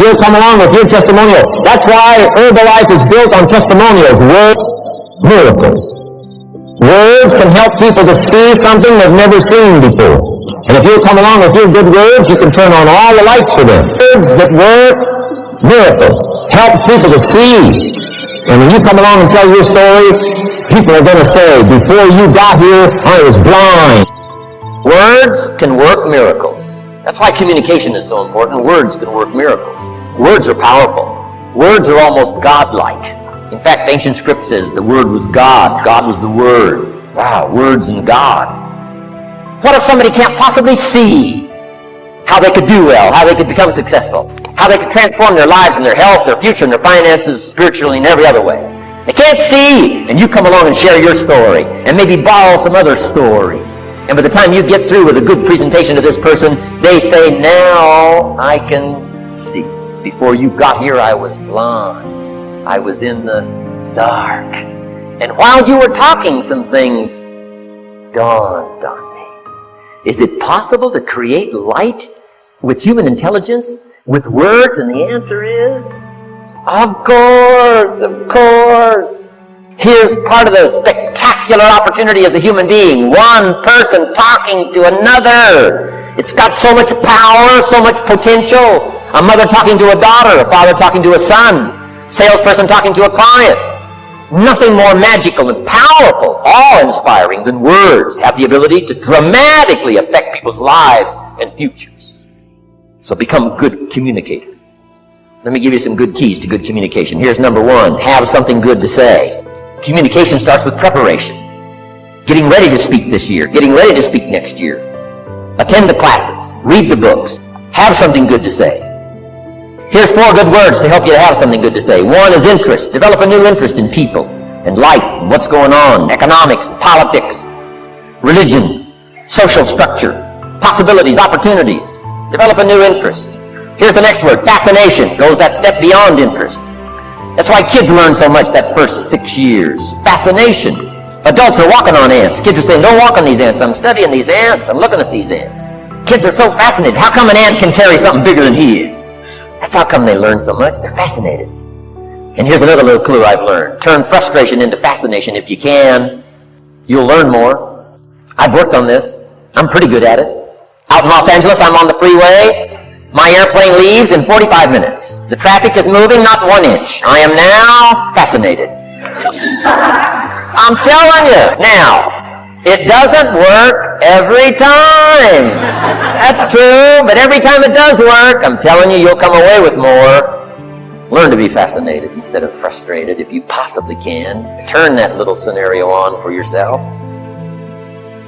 you'll come along with your testimonial. That's why Herbalife is built on testimonials, words, miracles. Words can help people to see something they've never seen before. And if you'll come along with your good words, you can turn on all the lights for them. Words that work, miracles. Help people to see. And when you come along and tell your story, people are going to say, before you got here, I was blind. Words can work miracles. That's why communication is so important. Words can work miracles. Words are powerful. Words are almost godlike. In fact, ancient script says the Word was God. God was the Word. Wow, words and God. What if somebody can't possibly see how they could do well, how they could become successful, how they could transform their lives and their health, their future, and their finances, spiritually, and every other way? They can't see, and you come along and share your story, and maybe borrow some other stories. And by the time you get through with a good presentation to this person, they say, now I can see. Before you got here, I was blind. I was in the dark. And while you were talking, some things dawned on me. Is it possible to create light with human intelligence, with words? And the answer is, of course, of course. Here's part of the spectacular opportunity as a human being. One person talking to another. It's got so much power, so much potential. A mother talking to a daughter, a father talking to a son, salesperson talking to a client. Nothing more magical and powerful, awe-inspiring than words have the ability to dramatically affect people's lives and futures. So become a good communicator. Let me give you some good keys to good communication. Here's number one. Have something good to say. Communication starts with preparation. Getting ready to speak this year. Getting ready to speak next year. Attend the classes. Read the books. Have something good to say. Here's 4 good words to help you to have something good to say. One is interest. Develop a new interest in people and life and what's going on. Economics, politics, religion, social structure, possibilities, opportunities. Develop a new interest. Here's the next word. Fascination. Goes that step beyond interest. That's why kids learn so much that first 6 years. Fascination. Adults are walking on ants. Kids are saying, don't walk on these ants. I'm studying these ants. I'm looking at these ants. Kids are so fascinated. How come an ant can carry something bigger than he is? That's how come they learn so much. They're fascinated. And here's another little clue I've learned. Turn frustration into fascination if you can. You'll learn more. I've worked on this. I'm pretty good at it. Out in Los Angeles, I'm on the freeway. My airplane leaves in 45 minutes. The traffic is moving not 1 inch. I am now fascinated. I'm telling you. Now, it doesn't work every time. That's true, but every time it does work, I'm telling you, you'll come away with more. Learn to be fascinated instead of frustrated if you possibly can. Turn that little scenario on for yourself.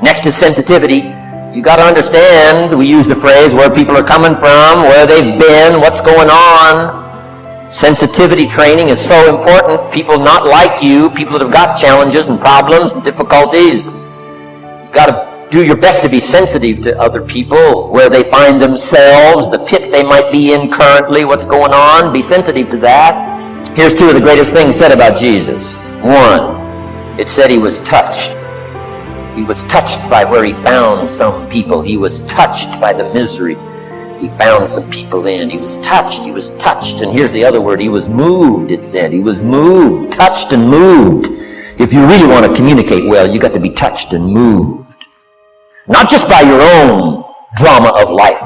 Next is sensitivity. You got to understand, we use the phrase where people are coming from, where they've been, what's going on. Sensitivity training is so important. People not like you, people that have got challenges and problems and difficulties. You've got to do your best to be sensitive to other people, where they find themselves, the pit they might be in currently, what's going on. Be sensitive to that. Here's 2 of the greatest things said about Jesus. 1, it said he was touched. He was touched by where he found some people. He was touched by the misery he found some people in. He was touched. He was touched. And here's the other word. He was moved, it said. He was moved, touched and moved. If you really want to communicate well, you got to be touched and moved. Not just by your own drama of life,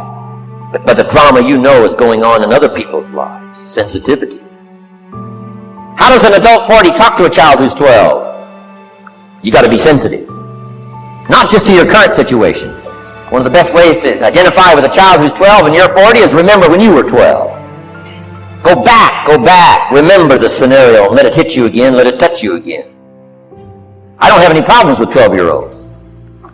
but by the drama you know is going on in other people's lives. Sensitivity. How does an adult 40 talk to a child who's 12? You got to be sensitive. Not just to your current situation. One of the best ways to identify with a child who's 12 and you're 40 is remember when you were 12. Go back. Remember the scenario. Let it hit you again. Let it touch you again. I don't have any problems with 12-year-olds.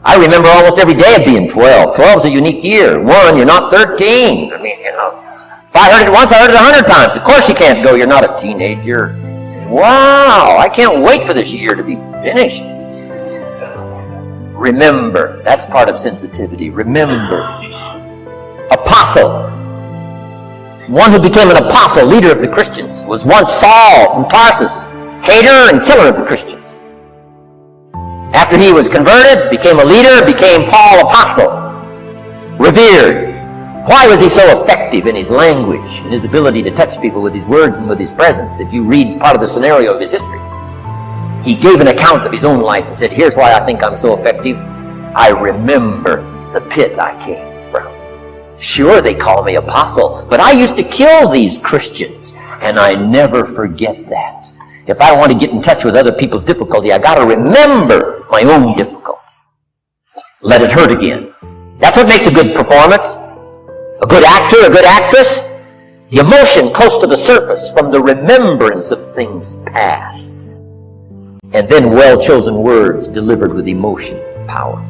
I remember almost every day of being 12. 12 is a unique year. 1, you're not 13. I mean, if I heard it once, I heard it 100 times. Of course you can't go. You're not a teenager. Wow, I can't wait for this year to be finished. Remember. That's part of sensitivity. Remember. Apostle. One who became an apostle, leader of the Christians, was once Saul from Tarsus, hater and killer of the Christians. After he was converted, became a leader, became Paul apostle. Revered. Why was he so effective in his language, in his ability to touch people with his words and with his presence? If you read part of the scenario of his history, he gave an account of his own life and said, here's why I think I'm so effective. I remember the pit I came from. Sure, they call me apostle, but I used to kill these Christians, and I never forget that. If I want to get in touch with other people's difficulty, I got to remember my own difficulty. Let it hurt again. That's what makes a good performance. A good actor, a good actress. The emotion close to the surface from the remembrance of things past. And then well-chosen words delivered with emotion, power.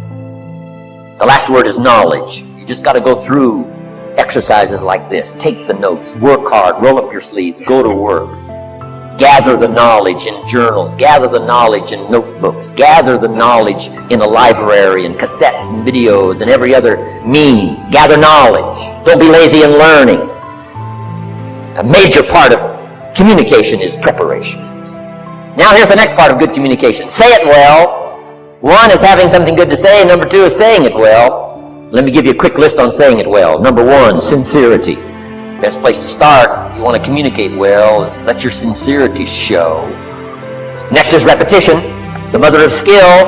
The last word is knowledge. You just got to go through exercises like this. Take the notes, work hard, roll up your sleeves, go to work. Gather the knowledge in journals, gather the knowledge in notebooks, gather the knowledge in a library and cassettes and videos and every other means. Gather knowledge. Don't be lazy in learning. A major part of communication is preparation. Now here's the next part of good communication. Say it well. One is having something good to say, and number two is saying it well. Let me give you a quick list on saying it well. Number one, sincerity. Best place to start if you want to communicate well is let your sincerity show. Next is repetition, the mother of skill.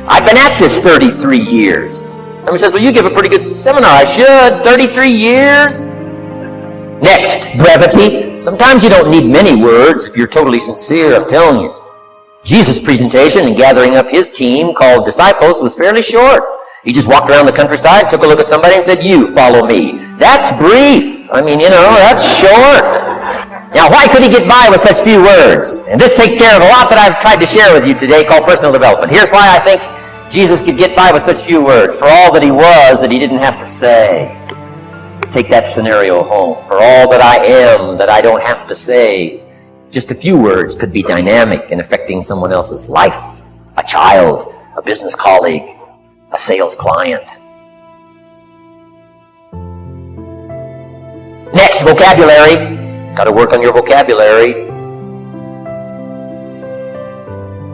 I've been at this 33 years. Somebody says, well, you give a pretty good seminar. I should. 33 years? Next, brevity. Sometimes you don't need many words if you're totally sincere, I'm telling you. Jesus' presentation in gathering up his team called disciples was fairly short. He just walked around the countryside, took a look at somebody and said, you follow me. That's brief. I mean, that's short. Now, why could he get by with such few words? And this takes care of a lot that I've tried to share with you today called personal development. Here's why I think Jesus could get by with such few words. For all that he was that he didn't have to say. Take that scenario home. For all that I am that I don't have to say. Just a few words could be dynamic in affecting someone else's life. A child, a business colleague, a sales client. Next, vocabulary. Got to work on your vocabulary.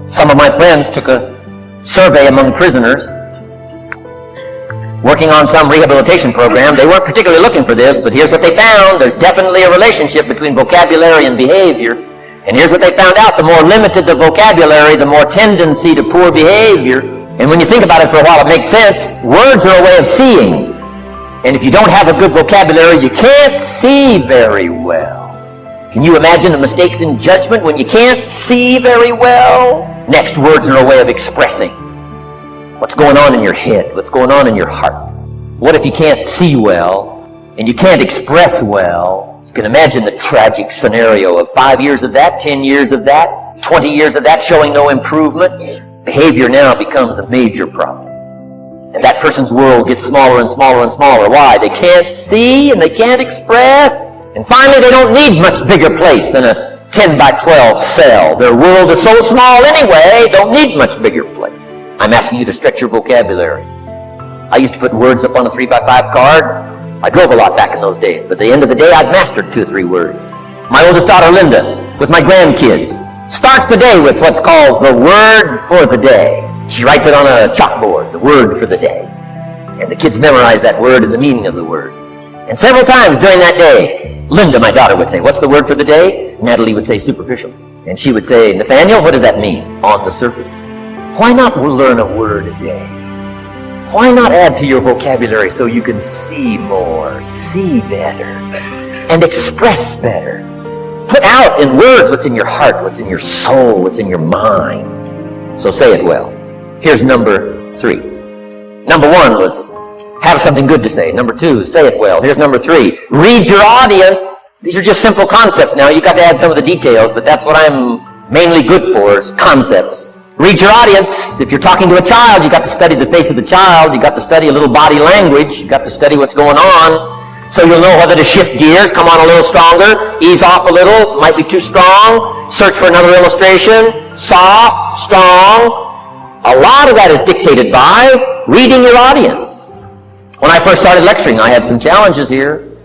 Some of my friends took a survey among prisoners working on some rehabilitation program. They weren't particularly looking for this, but here's what they found. There's definitely a relationship between vocabulary and behavior. And here's what they found out. The more limited the vocabulary, the more tendency to poor behavior. And when you think about it for a while, it makes sense. Words are a way of seeing. And if you don't have a good vocabulary, you can't see very well. Can you imagine the mistakes in judgment when you can't see very well? Next, words are a way of expressing what's going on in your head, what's going on in your heart. What if you can't see well and you can't express well? You can imagine the tragic scenario of 5 years of that, 10 years of that, 20 years of that showing no improvement. Behavior now becomes a major problem. And that person's world gets smaller and smaller and smaller. Why? They can't see and they can't express. And finally, they don't need much bigger place than a 10 by 12 cell. Their world is so small anyway, don't need much bigger place. I'm asking you to stretch your vocabulary. I used to put words up on a 3 by 5 card. I drove a lot back in those days, but at the end of the day, I'd mastered 2 or 3 words. My oldest daughter, Linda, with my grandkids, starts the day with what's called the word for the day. She writes it on a chalkboard, the word for the day. And the kids memorize that word and the meaning of the word. And several times during that day, Linda, my daughter, would say, what's the word for the day? Natalie would say, superficial. And she would say, Nathaniel, what does that mean? On the surface. Why not learn a word a day? Why not add to your vocabulary so you can see more, see better, and express better? Put out in words what's in your heart, what's in your soul, what's in your mind. So say it well. Here's number 3. Number 1 was have something good to say. Number 2, say it well. Here's number 3. Read your audience. These are just simple concepts now. You got to add some of the details, but that's what I'm mainly good for is concepts. Read your audience. If you're talking to a child, you got to study the face of the child. You got to study a little body language. You got to study what's going on. So you'll know whether to shift gears, come on a little stronger, ease off a little, might be too strong, search for another illustration, soft, strong. A lot of that is dictated by reading your audience. When I first started lecturing, I had some challenges here.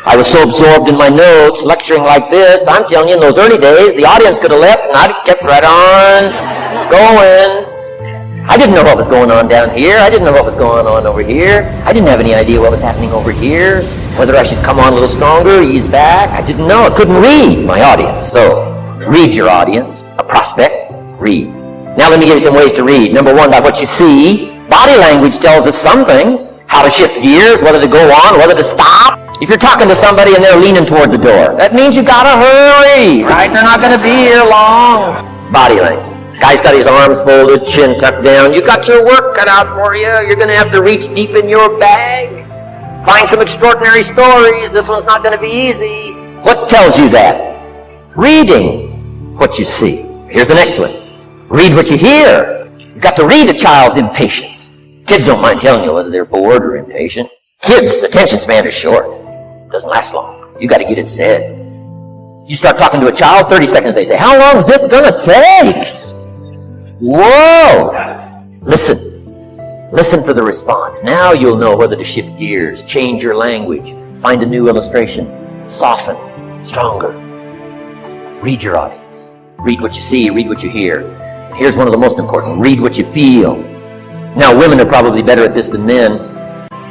I was so absorbed in my notes, lecturing like this. I'm telling you, in those early days, the audience could have left and I'd kept right on going. I didn't know what was going on down here. I didn't know what was going on over here. I didn't have any idea what was happening over here. Whether I should come on a little stronger, ease back. I didn't know. I couldn't read my audience. So, read your audience. A prospect, read. Now let me give you some ways to read. Number one, by what you see. Body language tells us some things. How to shift gears, whether to go on, whether to stop. If you're talking to somebody and they're leaning toward the door, that means you gotta hurry, right? They're not gonna be here long. Body language. Guy's got his arms folded, chin tucked down. You got your work cut out for you. You're gonna have to reach deep in your bag. Find some extraordinary stories. This one's not gonna be easy. What tells you that? Reading what you see. Here's the next one. Read what you hear. You've got to read a child's impatience. Kids don't mind telling you whether they're bored or impatient. Kids' attention span is short. Doesn't last long. You got to get it said. You start talking to a child, 30 seconds they say, how long is this going to take? Whoa! Listen. Listen for the response. Now you'll know whether to shift gears, change your language, find a new illustration, soften, stronger. Read your audience. Read what you see, read what you hear. And here's one of the most important. Read what you feel. Now, women are probably better at this than men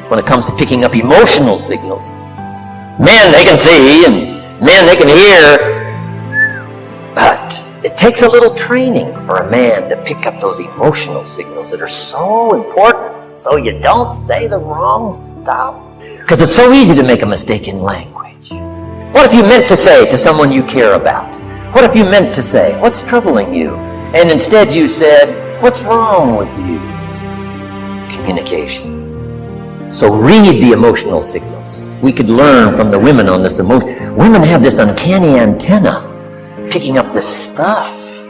when it comes to picking up emotional signals. Men, they can see, and men, they can hear. But it takes a little training for a man to pick up those emotional signals that are so important so you don't say the wrong stuff. Because it's so easy to make a mistake in language. What if you meant to say to someone you care about? What if you meant to say, what's troubling you? And instead you said, what's wrong with you? Communication. So read the emotional signals. If we could learn from the women on this emotion. Women have this uncanny antenna, picking up this stuff.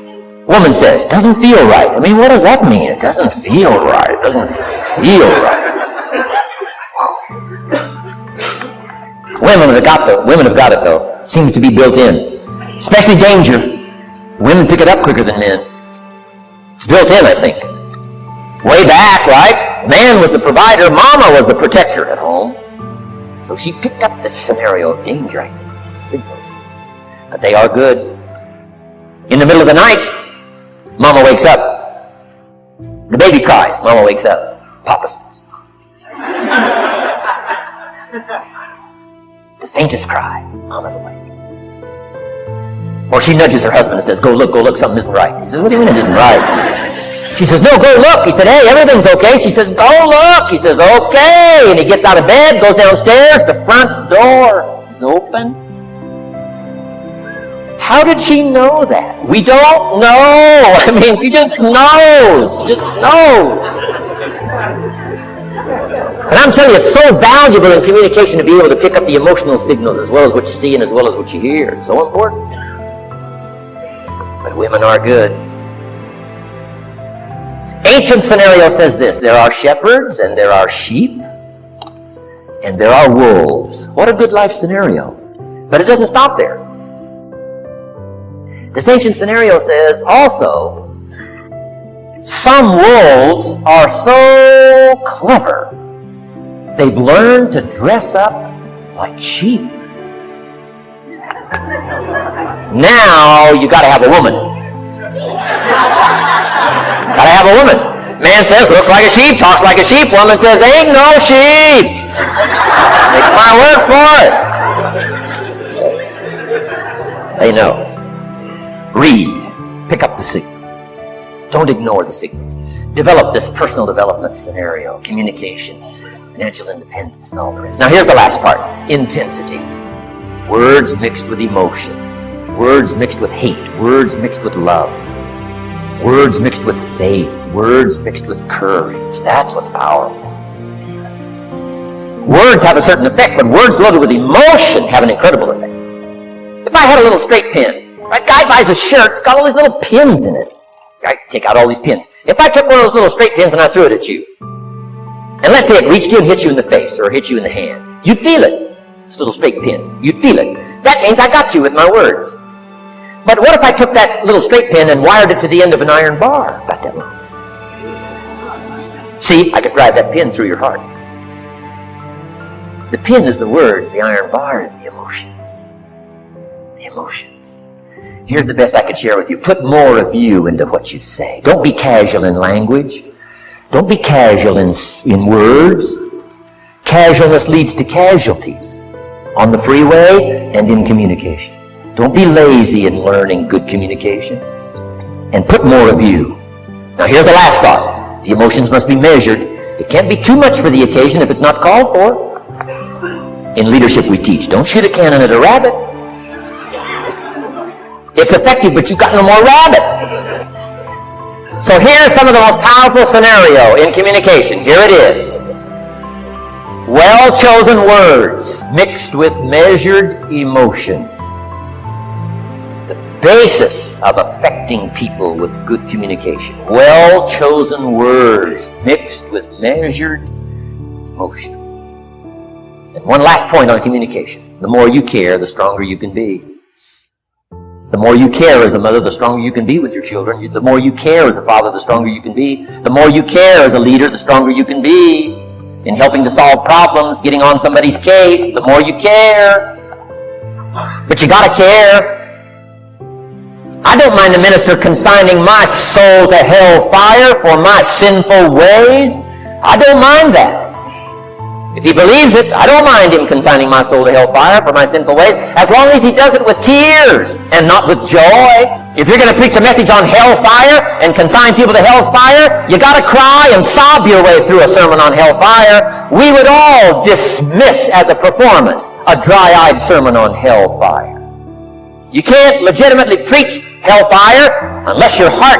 Woman says, doesn't feel right. I mean, what does that mean? It doesn't feel right. It doesn't feel right. Women have got it though. Seems to be built in. Especially danger. Women pick it up quicker than men. It's built in, I think. Way back, right? Man was the provider, mama was the protector at home. So she picked up this scenario of danger, I think, these signals. But they are good. In the middle of the night, mama wakes up. The baby cries, mama wakes up. Papa sleeps. The faintest cry, mama's awake. Or she nudges her husband and says, go look, something isn't right. He says, what do you mean it isn't right? She says, no, go look. He said, hey, everything's okay. She says, go look. He says, okay. And he gets out of bed, goes downstairs. The front door is open. How did she know that? We don't know. I mean, she just knows. And I'm telling you, it's so valuable in communication to be able to pick up the emotional signals as well as what you see and as well as what you hear. It's so important. But women are good. Ancient scenario says this: there are shepherds and there are sheep and there are wolves. What a good life scenario. But it doesn't stop there. This ancient scenario says also, some wolves are so clever, they've learned to dress up like sheep. Now you gotta have a woman. Gotta have a woman. Man says, looks like a sheep, talks like a sheep. Woman says, ain't no sheep. Take my word for it. They know. Read. Pick up the signals. Don't ignore the signals. Develop this personal development scenario, communication, financial independence, and all the rest. Now here's the last part. Intensity. Words mixed with emotion. Words mixed with hate. Words mixed with love. Words mixed with faith. Words mixed with courage. That's what's powerful. Words have a certain effect, but words loaded with emotion have an incredible effect. If I had a little straight pin, right? Guy buys a shirt, it's got all these little pins in it. I take out all these pins. If I took one of those little straight pins and I threw it at you, and let's say it reached you and hit you in the face or hit you in the hand, you'd feel it. This little straight pin. You'd feel it. That means I got you with my words. But what if I took that little straight pin and wired it to the end of an iron bar about that long? See, I could drive that pin through your heart. The pin is the words, the iron bar is the emotions. The emotions. Here's the best I could share with you. Put more of you into what you say. Don't be casual in language. Don't be casual in words. Casualness leads to casualties on the freeway and in communication. Don't be lazy in learning good communication, and put more of you. Now here's the last thought. The emotions must be measured. It can't be too much for the occasion if it's not called for. In leadership we teach, don't shoot a cannon at a rabbit. It's effective, but you've got no more rabbit. So here's some of the most powerful scenario in communication. Here it is. Well-chosen words mixed with measured emotion. The basis of affecting people with good communication. Well-chosen words mixed with measured emotion. And one last point on communication. The more you care, the stronger you can be. The more you care as a mother, the stronger you can be with your children. The more you care as a father, the stronger you can be. The more you care as a leader, the stronger you can be in helping to solve problems, getting on somebody's case. The more you care. But you gotta care. I don't mind a minister consigning my soul to hellfire for my sinful ways. I don't mind that. If he believes it, I don't mind him consigning my soul to hellfire for my sinful ways, as long as he does it with tears and not with joy. If you're going to preach a message on hellfire and consign people to hell's fire, you got to cry and sob your way through a sermon on hellfire. We would all dismiss as a performance a dry-eyed sermon on hellfire. You can't legitimately preach hellfire unless your heart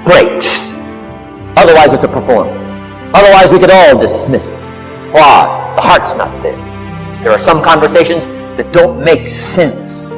breaks. Otherwise, it's a performance. Otherwise, we could all dismiss it. Why? The heart's not there. There are some conversations that don't make sense.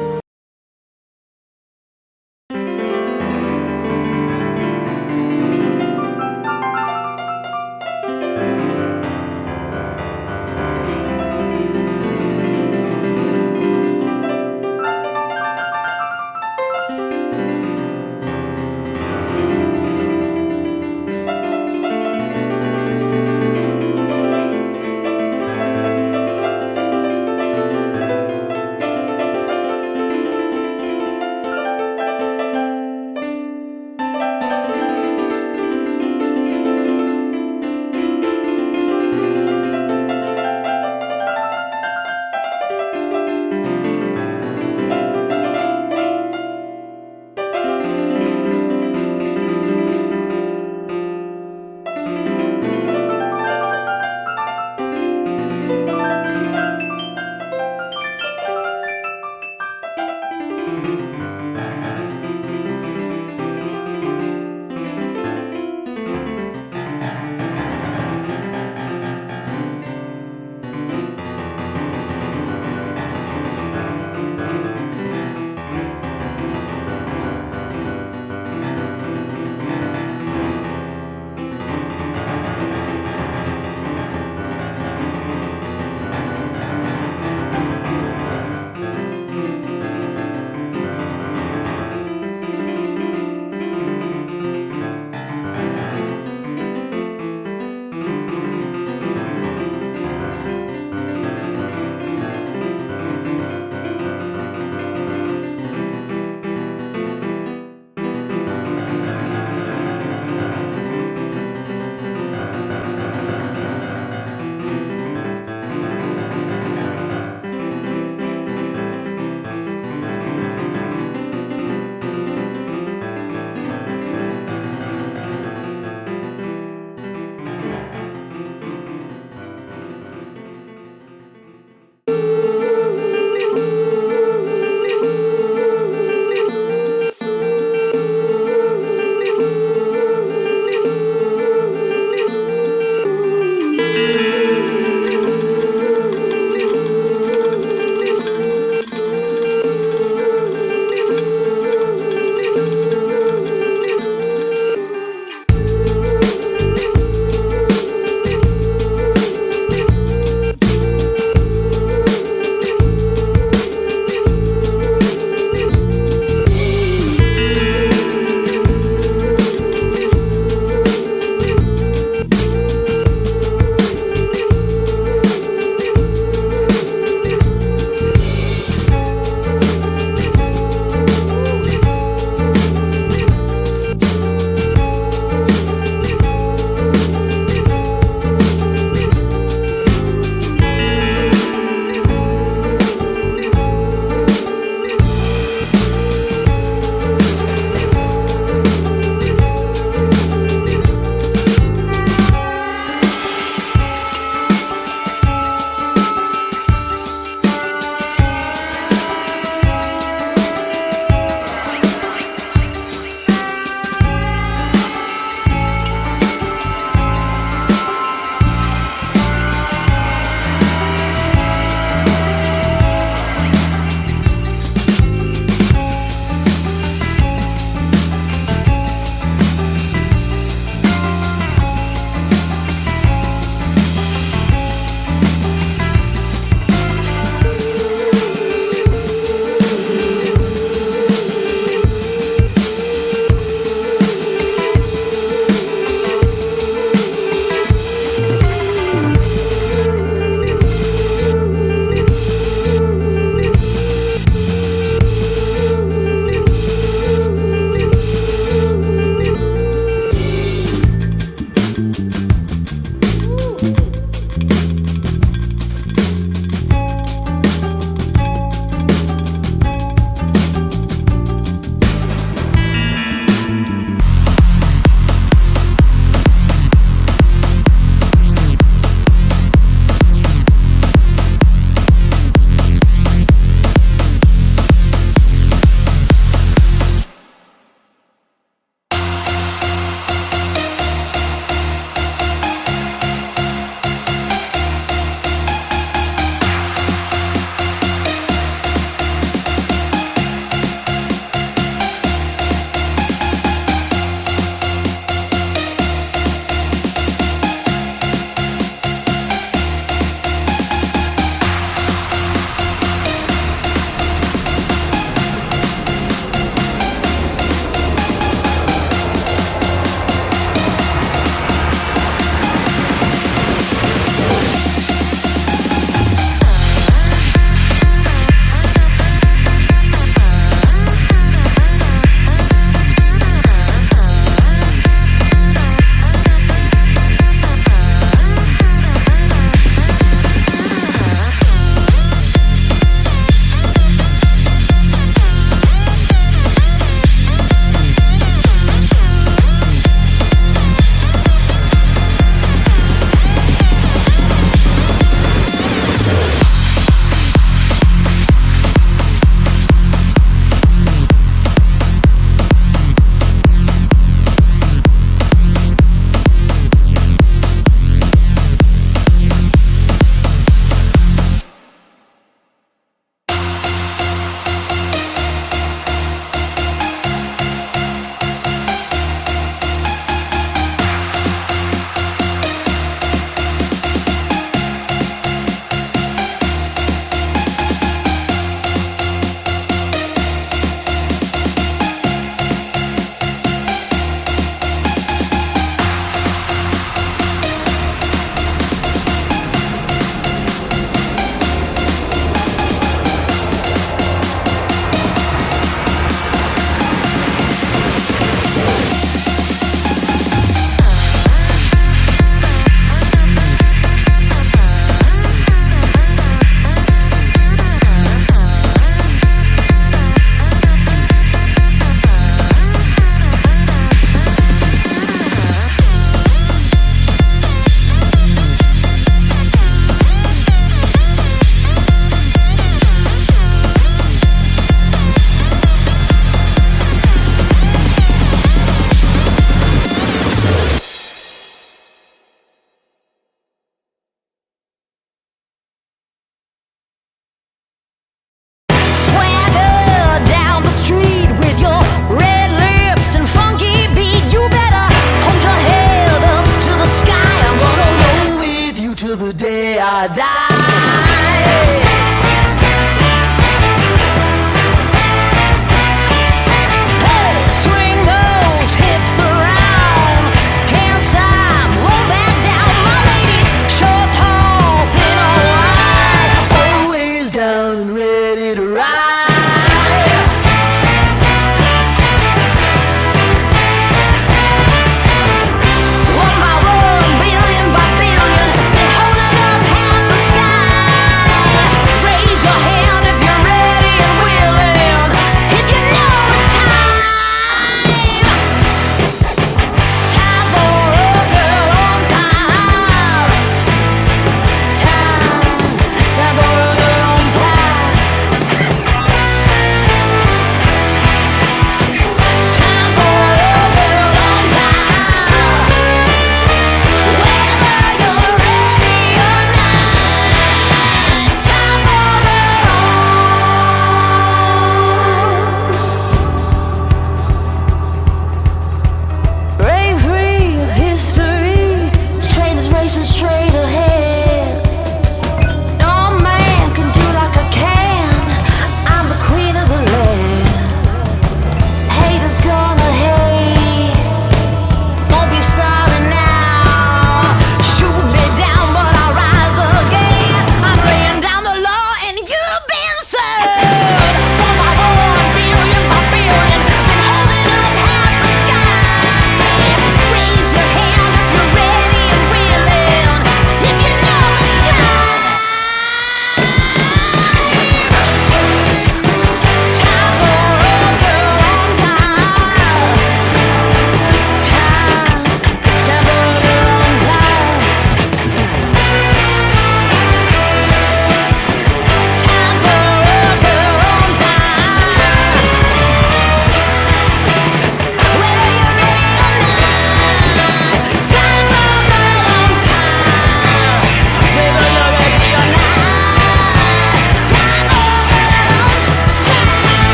die.